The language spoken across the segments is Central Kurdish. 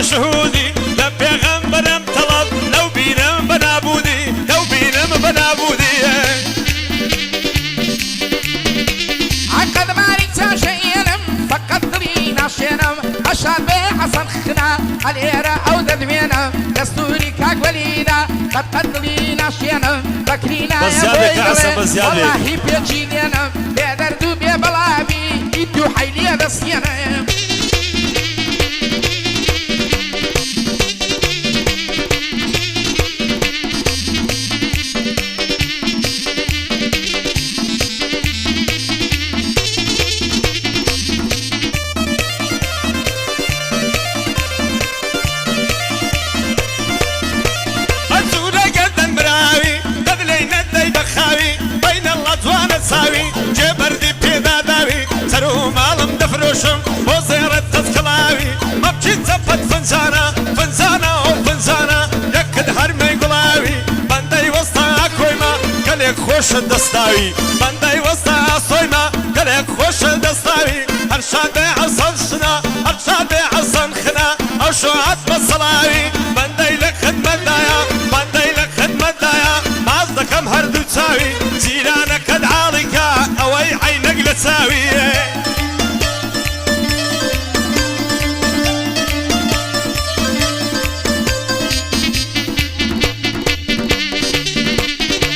شهودي لبيغمبرم طلب لو بينم بنابودي لو بينم بنابودي عقد ماري تاشينم فقط لي ناشينم أشهد بحسن خنا الإيرة أو ددوينم دستوري كاقولينا قد قدلي ناشينم بكرينا يا بويدوي والله بيجينم بيدردو بيبلابي إدو حيلي دسينم جبردي بيدا داوي سرو مالم دفروشم وزيرة تسكلاوي ما بجيت زفت فنزانا وفنزانا يكد هرمي قلاوي بندي وسطا كويما قليك خوش دستاوي بندي وسطا صويما قليك خوش دستاوي هرشاد عصن شنا هرشاد عصن خنا او شوعات بصلاوي بندي لك خدمة دايا بندي لك خدمة دايا مازدكم هردو تساوي زيرانا كد عاليكا اوي عينك لتساوي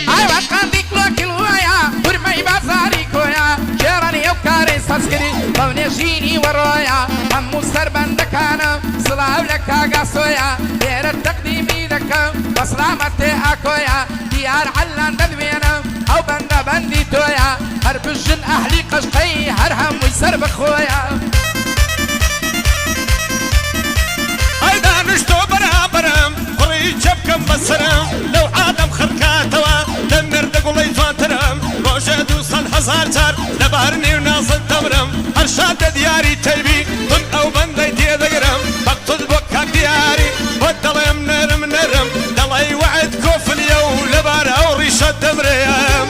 ايوه قانديك لوك الوايا ورمي بازاري كويا جيراني وكاري ساسكري بونيجيني ورايا همو سربندك انا صلاو لك اقاسويا دير التقديمي لك بسلامتي اكويا ديار علان ددوينا او بندا بندي تويا هربجن اهلي قشقي هرهم ويسر بخويا ايضا نشتو برابرم قري جبكم بسرم لو عادم خركاتوا دمر دقولي تواترم موجد وصل هزار جار لبارني وناصل دمرم ارشاد دياري تيبي طن او بندي تيذقرم بقتل بكاك دياري ودلم نرم دلي وعد كوف اليوم لبار او ريشة دمريم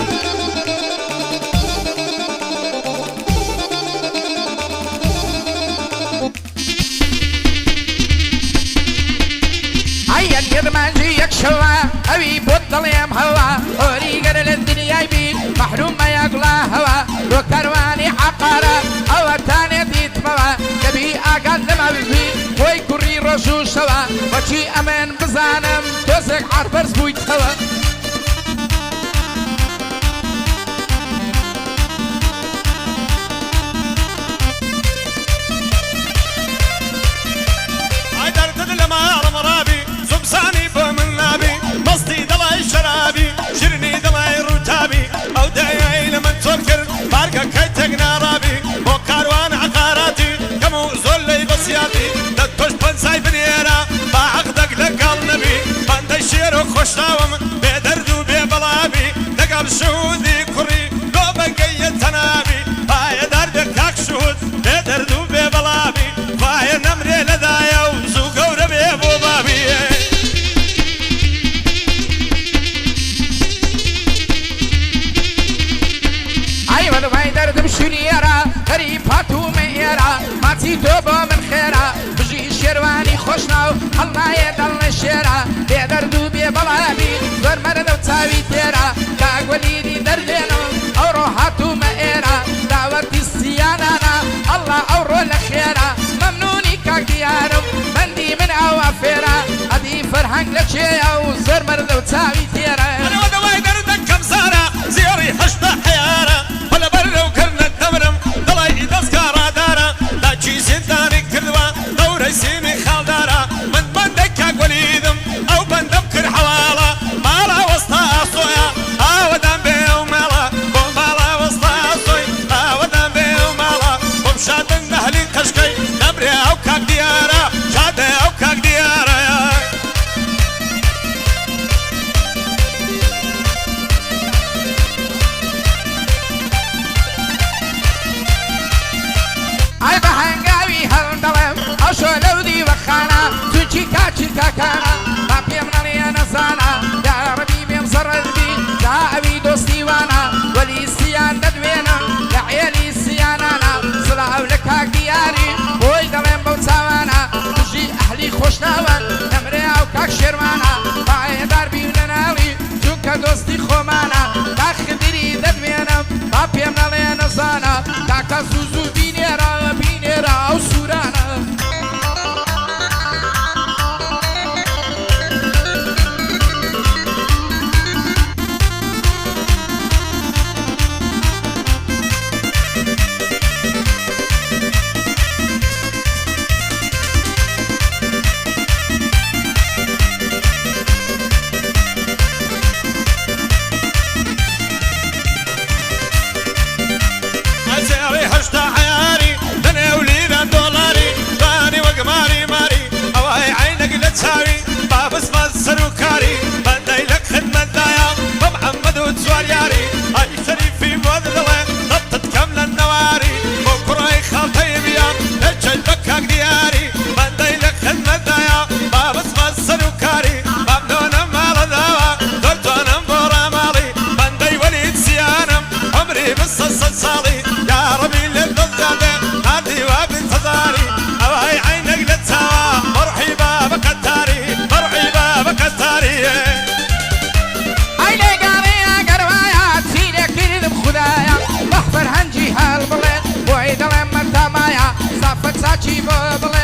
هيا اليرمانجي يكشوا ابي بطل يم هوا اوريقر للدنيا يبي محروم ما يقلا هوا لو كرواني حقارة او تاني ديت موا كبي اقل لما بفي وي كوري رشو شوا وشي امان بزانم توزك عربرز بويت هوا ساني بمن نابي مصدي دلاي شرابي شرني دلاي رتابي او دايي لمن تذكر باركا كيتك نارابي وكاروان عقاراتي كمو زولي بسياتي دتوش بنساي بنيرا باعقدك لقال نبي باندي شيرو خوشتاوم بيدردو بيبلابي لقال شهودي كوري لو بقية تنابي بايا دردك كاك شهود بيدردو بيبلابي بايا نمري لدايا وزوقو ربي بوبابي شنيرا غريب هاتو ميرا ما تيتوبو من خيرا بجي شيرواني خوشناو الله يدلنا الشيرا بيدردو بيبلابي زور مرد وتساوي تيرا كاق وليدي دردينو او روحاتو ميرا دعوتي السيانانا الله او رو لخيرا ممنوني كاق ديارم بندي من اوافيرا ادي فرحنك لشيا وزور مرد وتساوي تيرا انا ودواي دردك كم سارة زياري حشتا حيارة ولا برو كرنا التمرم دلاي دسكارا دارا لا جيزين داري كردوا دوري سيني خالدارا من بندك وليدم او بندم كر حوالا مالا وسطا اصويا او دم بي دۆستی خۆمانە تا خدری دەدمێنم با پێم نەڵێ نەزانە تاکە زوو زوو بینێرە بینێرە ئەو سوورانە هشتا عياري دنيا ولينا دولاري باني وقماري ماري اواي عينك لتساوي بابس مصر وكاري بندي لك خدمة دايا ومحمد وتسوار ياري هاي شريفي مذلة خطت كاملة النواري وكراي خالتي بيان لجل بكاك دياري بندي لك خدمة دايا بابس مصر وكاري بابنونا مال داوا دورتونا مبورا مالي بندي وليد سيانم عمري بصص صالي يا ربي للضدادة هادي وبالتزاري أوهي عينك للتوا مرحي بابك التاري مرحي بابك التاري عيني قارية قروايا تسيني كيرد بخدايا بحفر هنجي هالبلد وعيد لما تمايا صافت ساچي ببلد